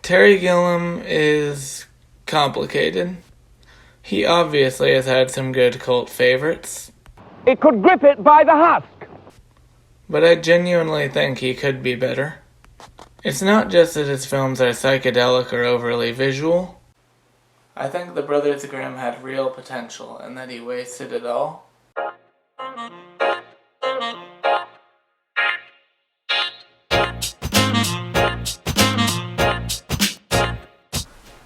Terry Gilliam is complicated. He obviously has had some good cult favorites. It could grip it by the husk. But I genuinely think he could be better. It's not just that his films are psychedelic or overly visual. I think the Brothers Grimm had real potential and that he wasted it all.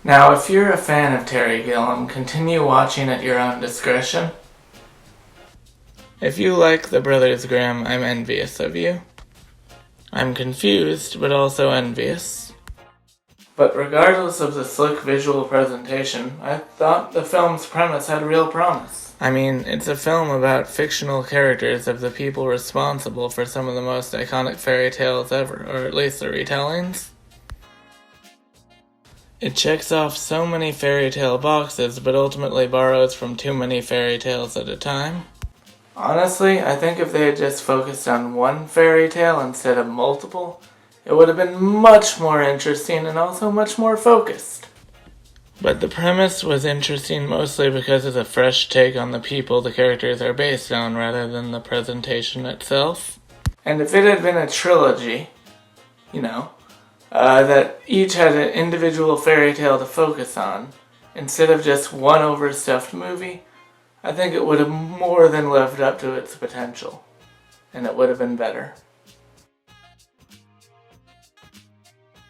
Now, if you're a fan of Terry Gilliam, continue watching at your own discretion. If you like the Brothers Grimm, I'm envious of you. I'm confused, but also envious. But regardless of the slick visual presentation, I thought the film's premise had real promise. I mean, it's a film about fictional characters of the people responsible for some of the most iconic fairy tales ever, or at least the retellings. It checks off so many fairy tale boxes, but ultimately borrows from too many fairy tales at a time. Honestly, I think if they had just focused on one fairy tale instead of multiple, it would have been much more interesting and also much more focused. But the premise was interesting mostly because of the fresh take on the people the characters are based on rather than the presentation itself. And if it had been a trilogy, that each had an individual fairy tale to focus on, instead of just one overstuffed movie, I think it would have more than lived up to its potential, and it would have been better.